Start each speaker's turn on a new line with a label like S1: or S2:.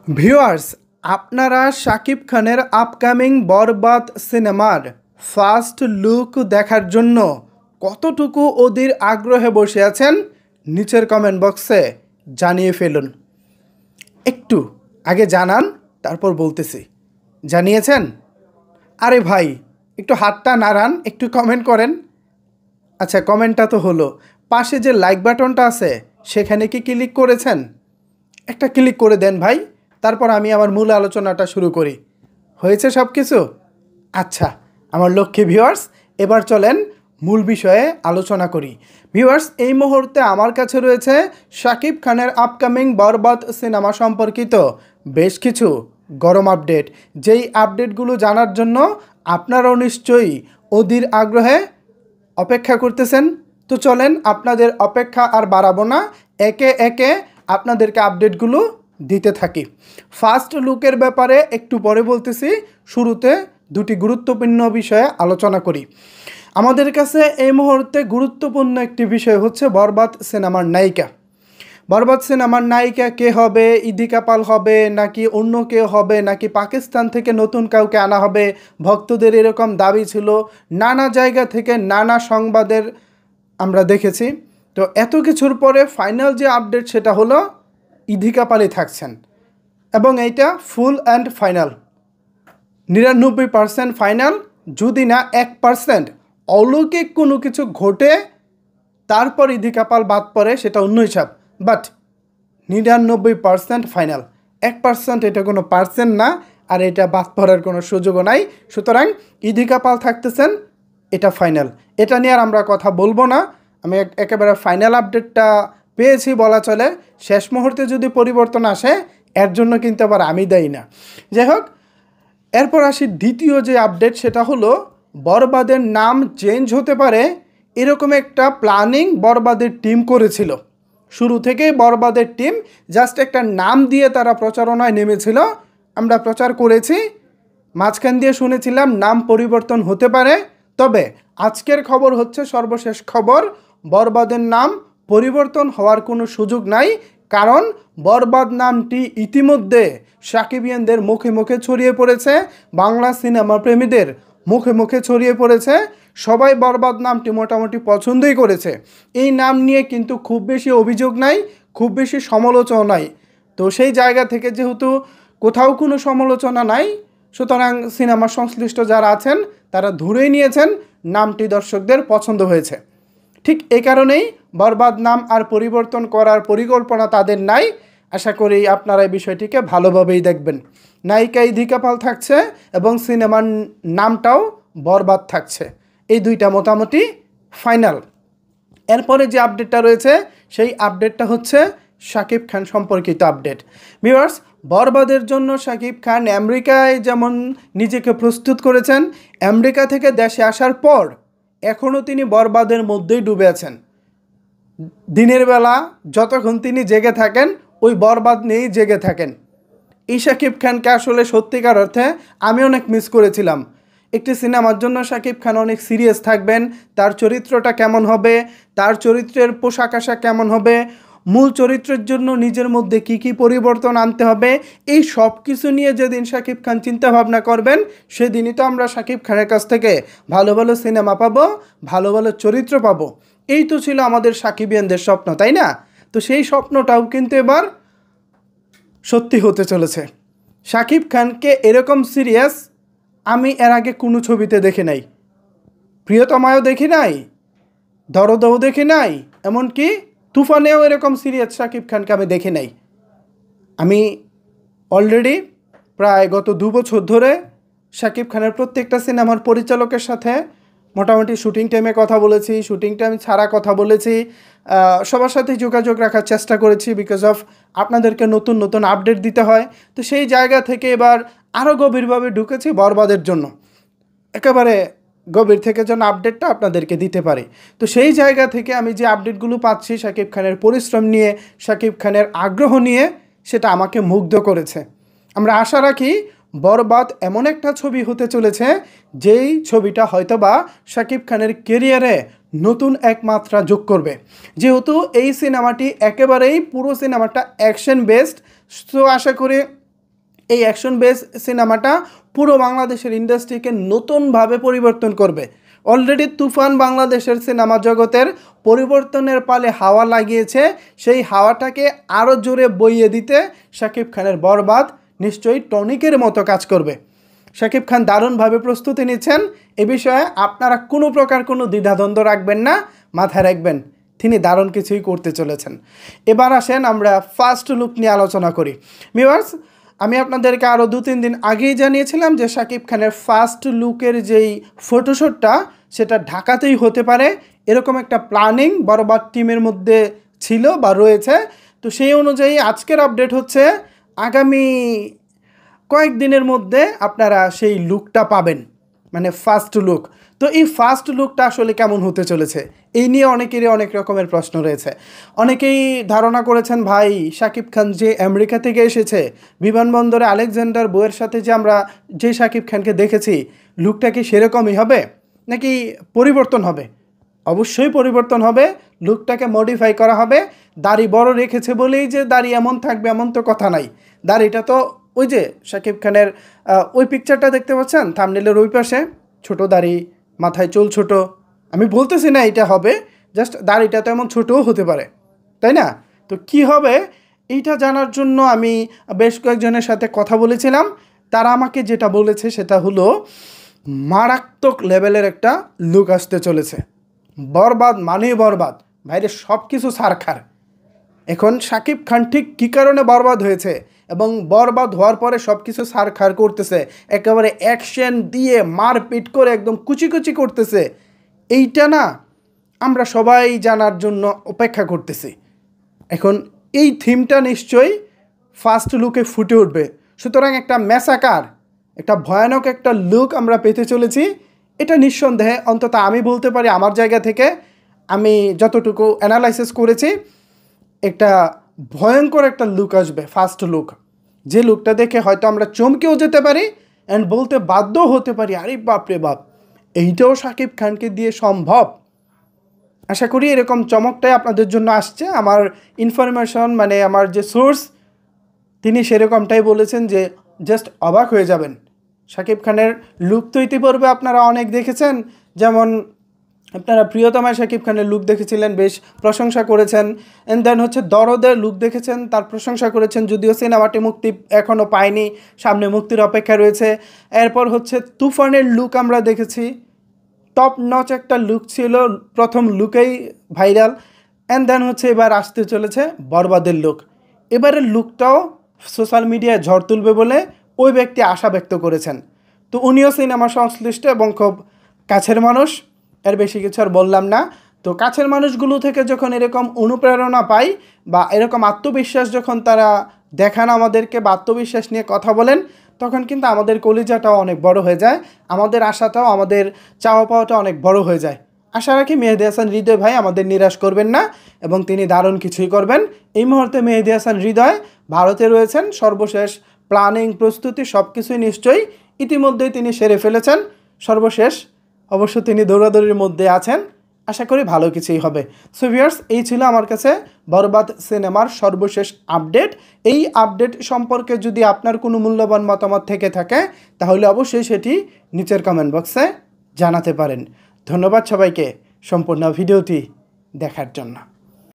S1: Viewers, আপনারা শাকিব খানের upcoming বরবাদ সিনেমার ফার্স্ট লুক দেখার জন্য কতটুকু অধীর আগ্রহে বসে আছেন নিচের কমেন্ট বক্সে জানিয়ে ফেলুন। একটু আগে জানান, তারপর বলতেছি। জানিয়েছেন? আরে ভাই, একটু হাতটা নাড়ান, একটু কমেন্ট করেন। আচ্ছা, কমেন্টটা তো হলো, পাশে যে লাইক বাটনটা আছে সেখানে কি ক্লিক করেছেন? একটা ক্লিক করে দেন ভাই, তারপর আমি আমার মূল আলোচনাটা শুরু করি। হয়েছে সব কিছু? আচ্ছা আমার লক্ষ্মী ভিউয়ার্স, এবার চলেন মূল বিষয়ে আলোচনা করি। ভিউয়ার্স, এই মুহূর্তে আমার কাছে রয়েছে শাকিব খানের আপকামিং বরবাদ সিনেমা সম্পর্কিত বেশ কিছু গরম আপডেট, যেই আপডেটগুলো জানার জন্য আপনারাও নিশ্চয়ই অধীর আগ্রহে অপেক্ষা করতেছেন। তো চলেন, আপনাদের অপেক্ষা আর বাড়াবো না, একে একে আপনাদেরকে আপডেটগুলো দিতে থাকি। ফার্স্ট লুকের ব্যাপারে একটু পরে বলতেছি, শুরুতে দুটি গুরুত্বপূর্ণ বিষয়ে আলোচনা করি। আমাদের কাছে এই মুহূর্তে গুরুত্বপূর্ণ একটি বিষয় হচ্ছে বরবাদ সিনেমার নায়িকা। বরবাদ সিনেমার নায়িকা কে হবে? ইদিকা পাল হবে নাকি অন্য কেউ হবে, নাকি পাকিস্তান থেকে নতুন কাউকে আনা হবে? ভক্তদের এরকম দাবি ছিল, নানা জায়গা থেকে নানা সংবাদের আমরা দেখেছি। তো এত কিছুর পরে ফাইনাল যে আপডেট সেটা হলো ইদিকা পালই থাকছেন, এবং এইটা ফুল অ্যান্ড ফাইনাল, 99% ফাইনাল। যদি না 1% অলৌকিক কোনো কিছু ঘটে তারপর ইদিকা পাল বাদ পড়ে, সেটা অন্য হিসাব, বাট 99% ফাইনাল। 1% এটা কোনো পার্সেন্ট না, আর এটা বাদ পড়ার কোনো সুযোগও নাই। সুতরাং ইদিকা পাল থাকতেছেন, এটা ফাইনাল। এটা নিয়ে আর আমরা কথা বলবো না। আমি একেবারে ফাইনাল আপডেটটা পেয়েছি বলা চলে। শেষ মুহূর্তে যদি পরিবর্তন আসে, এর জন্য কিন্তু আবার আমি দায়ী না। যাই হোক, এরপর আসি দ্বিতীয় যে আপডেট, সেটা হলো বরবাদের নাম চেঞ্জ হতে পারে এরকম একটা প্ল্যানিং বরবাদের টিম করেছিল। শুরু থেকেই বরবাদের টিম জাস্ট একটা নাম দিয়ে তারা প্রচারণায় নেমেছিল। আমরা প্রচার করেছি, মাঝখান দিয়ে শুনেছিলাম নাম পরিবর্তন হতে পারে। তবে আজকের খবর হচ্ছে, সর্বশেষ খবর, বরবাদের নাম পরিবর্তন হওয়ার কোনো সুযোগ নাই। কারণ বরবাদ নামটি ইতিমধ্যে সাকিবিয়ানদের মুখে মুখে ছড়িয়ে পড়েছে, বাংলা সিনেমা প্রেমীদের মুখে মুখে ছড়িয়ে পড়েছে। সবাই বরবাদ নামটি মোটামুটি পছন্দই করেছে। এই নাম নিয়ে কিন্তু খুব বেশি অভিযোগ নাই, খুব বেশি সমালোচনা নাই। তো সেই জায়গা থেকে যেহেতু কোথাও কোনো সমালোচনা নাই, সুতরাং সিনেমা সংশ্লিষ্ট যারা আছেন তারা ধরেই নিয়েছেন নামটি দর্শকদের পছন্দ হয়েছে। ঠিক এই কারণেই বরবাদ নাম আর পরিবর্তন করার পরিকল্পনা তাদের নাই। আশা করি আপনারা এই বিষয়টিকে ভালোভাবেই দেখবেন। নায়িকা ইদিকা পাল থাকছে এবং সিনেমার নামটাও বরবাদ থাকছে, এই দুইটা মোটামুটি ফাইনাল। এরপরে যে আপডেটটা রয়েছে সেই আপডেটটা হচ্ছে শাকিব খান সম্পর্কিত আপডেট। ভিউয়ার্স, বরবাদের জন্য শাকিব খান আমেরিকায় যেমন নিজেকে প্রস্তুত করেছেন, আমেরিকা থেকে দেশে আসার পর এখনও তিনি বরবাদের মধ্যেই ডুবে আছেন। দিনের বেলা যতক্ষণ তিনি জেগে থাকেন, ওই বরবাদ নিয়েই জেগে থাকেন। এই শাকিব খানকে আসলে সত্যিকার অর্থে আমি অনেক মিস করেছিলাম। একটি সিনেমার জন্য শাকিব খান অনেক সিরিয়াস থাকবেন, তার চরিত্রটা কেমন হবে, তার চরিত্রের পোশাক আশাক কেমন হবে, মূল চরিত্রের জন্য নিজের মধ্যে কি কি পরিবর্তন আনতে হবে, এই সব কিছু নিয়ে যেদিন শাকিব খান চিন্তা ভাবনা করবেন, সেদিনই তো আমরা শাকিব খানের কাছ থেকে ভালো ভালো সিনেমা পাবো, ভালো ভালো চরিত্র পাবো। এই তো ছিল আমাদের সাকিবিয়ানদের স্বপ্ন, তাই না? তো সেই স্বপ্নটাও কিন্তু এবার সত্যি হতে চলেছে। শাকিব খানকে এরকম সিরিয়াস আমি এর আগে কোনো ছবিতে দেখি নাই। প্রিয়তমায়ও দেখি নাই, দরদও দেখি নাই, এমনকি তুফানেও এরকম সিরিয়াস শাকিব খানকে আমি দেখি নাই। আমি অলরেডি প্রায় গত 2 বছর ধরে শাকিব খানের প্রত্যেকটা সিনেমার পরিচালকের সাথে মোটামুটি শুটিং টাইমে কথা বলেছি, শুটিং টাইম ছাড়া কথা বলেছি, সবার সাথেই যোগাযোগ রাখার চেষ্টা করেছি, বিকজ অফ আপনাদেরকে নতুন নতুন আপডেট দিতে হয়। তো সেই জায়গা থেকে এবার আরও গভীরভাবে ঢুকেছি বরবাদের জন্য, একেবারে গভীর থেকে যেন আপডেটটা আপনাদেরকে দিতে পারি। তো সেই জায়গা থেকে আমি যে আপডেটগুলো পাচ্ছি শাকিব খানের পরিশ্রম নিয়ে, শাকিব খানের আগ্রহ নিয়ে, সেটা আমাকে মুগ্ধ করেছে। আমরা আশা রাখি বরবাদ এমন একটা ছবি হতে চলেছে যেই ছবিটা হয়তোবা শাকিব খানের কেরিয়ারে নতুন এক মাত্রা যোগ করবে। যেহেতু এই সিনেমাটি একেবারেই পুরো সিনেমাটা অ্যাকশন বেসড, তো আশা করি এই অ্যাকশন বেস সিনেমাটা পুরো বাংলাদেশের ইন্ডাস্ট্রিকে নতুনভাবে পরিবর্তন করবে। অলরেডি তুফান বাংলাদেশের সিনেমা জগতের পরিবর্তনের পালে হাওয়া লাগিয়েছে, সেই হাওয়াটাকে আরও জোরে বইয়ে দিতে শাকিব খানের বরবাদ নিশ্চয়ই টনিকের মতো কাজ করবে। শাকিব খান দারুণভাবে প্রস্তুতি নিচ্ছেন, এ বিষয়ে আপনারা কোনো প্রকার কোনো দ্বিধাদ্বন্দ্ব রাখবেন না, মাথায় রাখবেন তিনি দারুণ কিছুই করতে চলেছেন। এবার আসেন আমরা ফার্স্ট লুক নিয়ে আলোচনা করি। ভিউয়ার্স, আমি আপনাদেরকে আরও 2-3 দিন আগেই জানিয়েছিলাম যে শাকিব খানের ফার্স্ট লুকের যেই ফটোশ্যুটটা সেটা ঢাকাতেই হতে পারে, এরকম একটা প্ল্যানিং বরবাদ টিমের মধ্যে ছিল বা রয়েছে। তো সেই অনুযায়ী আজকের আপডেট হচ্ছে আগামী কয়েকদিনের মধ্যে আপনারা সেই লুকটা পাবেন, মানে ফার্স্ট লুক। তো এই ফার্স্ট লুকটা আসলে কেমন হতে চলেছে এই নিয়ে অনেকেরই অনেক রকমের প্রশ্ন রয়েছে। অনেকেই ধারণা করেছেন ভাই শাকিব খান যে আমেরিকা থেকে এসেছে, বিমানবন্দরে আলেকজান্ডার বউয়ের সাথে যে আমরা যে শাকিব খানকে দেখেছি লুকটা কি সেরকমই হবে নাকি পরিবর্তন হবে? অবশ্যই পরিবর্তন হবে, লুকটাকে মডিফাই করা হবে। দাড়ি বড় রেখেছে বলেই যে দাড়ি এমন থাকবে এমন তো কথা নাই। দাড়িটা তো ওই যে শাকিব খানের ওই পিকচারটা দেখতে পাচ্ছেন থাম্বনেইলের ওই পাশে, ছোটো দাড়ি, মাথায় চুল ছোটো। আমি বলতেছি না এটা হবে, জাস্ট দাড়িটা তো এমন ছোটও হতে পারে, তাই না? তো কি হবে এইটা জানার জন্য আমি বেশ কয়েকজনের সাথে কথা বলেছিলাম। তারা আমাকে যেটা বলেছে সেটা হলো মারাত্মক লেভেলের একটা লুক আসতে চলেছে। বরবাদ মানেই বরবাদ, বাইরে সব কিছু ছারখার। এখন শাকিব খান ঠিক কী কারণে বরবাদ হয়েছে এবং বরবাদ হওয়ার পরে সব কিছু ছারখার করতেছে, একেবারে অ্যাকশন দিয়ে মারপিট করে একদম কুচি কুচি করতেছে, এইটা না আমরা সবাই জানার জন্য অপেক্ষা করতেছি। এখন এই থিমটা নিশ্চয়ই ফার্স্ট লুকে ফুটে উঠবে। সুতরাং একটা ম্যাসাকার, একটা ভয়ানক একটা লুক আমরা পেতে চলেছি। এটা নিঃসন্দেহে, অন্তত আমি বলতে পারি আমার জায়গা থেকে আমি যতটুকু অ্যানালাইসিস করেছি, একটা ভয়ঙ্কর একটা লুক আসবে ফার্স্ট লুক, যে লুকটা দেখে হয়তো আমরা চমকেও যেতে পারি অ্যান্ড বলতে বাধ্য হতে পারি আরে বাপরে বাপ, এইটাও শাকিব খানকে দিয়ে সম্ভব। আশা করি এরকম চমকটাই আপনাদের জন্য আসছে। আমার ইনফরমেশন মানে আমার যে সোর্স তিনি সেরকমটাই বলেছেন যে জাস্ট অবাক হয়ে যাবেন। শাকিব খানের লুক তো ইতিপূর্বে আপনারা অনেক দেখেছেন, যেমন আপনারা প্রিয়তমায় শাকিব খানের লুক দেখেছিলেন, বেশ প্রশংসা করেছেন। অ্যান্ড দেন হচ্ছে দরদের লুক দেখেছেন, তার প্রশংসা করেছেন, যদিও সিনেমাটি মুক্তি এখনও পায়নি, সামনে মুক্তির অপেক্ষা রয়েছে। এরপর হচ্ছে তুফানের লুক আমরা দেখেছি, টপ নচ একটা লুক ছিল, প্রথম লুকেই ভাইরাল। অ্যান্ড দেন হচ্ছে এবার আসতে চলেছে বরবাদের লুক। এবারের লুকটাও সোশ্যাল মিডিয়ায় ঝড় তুলবে বলে ওই ব্যক্তি আশা ব্যক্ত করেছেন। তো উনিও সিনেমা সংশ্লিষ্ট এবং খুব কাছের মানুষ, এর বেশি কিছু আর বললাম না। তো কাছের মানুষগুলো থেকে যখন এরকম অনুপ্রেরণা পাই বা এরকম আত্মবিশ্বাস যখন তারা দেখান আমাদেরকে বা আত্মবিশ্বাস নিয়ে কথা বলেন, তখন কিন্তু আমাদের কলিজাটাও অনেক বড় হয়ে যায়, আমাদের আশাটাও, আমাদের চাওয়া পাওয়াটা অনেক বড় হয়ে যায়। আশা রাখি মেহেদী হাসান হৃদয় ভাই আমাদের নিরাশ করবেন না এবং তিনি দারুণ কিছুই করবেন। এই মুহূর্তে মেহেদী হাসান হৃদয় ভারতে রয়েছেন, সর্বশেষ প্ল্যানিং প্রস্তুতি সব কিছুই নিশ্চয়ই ইতিমধ্যেই তিনি সেরে ফেলেছেন। সর্বশেষ অবশ্য তিনি দৌড়াদৌড়ির মধ্যে আছেন, আশা করি ভালো কিছুই হবে। সো ভিউয়ার্স, এই ছিল আমার কাছে বরবাদ সিনেমার সর্বশেষ আপডেট। এই আপডেট সম্পর্কে যদি আপনার কোনো মূল্যবান মতামত থেকে থাকে তাহলে অবশ্যই সেটি নিচের কমেন্ট বক্সে জানাতে পারেন। ধন্যবাদ সবাইকে সম্পূর্ণ ভিডিওটি দেখার জন্য।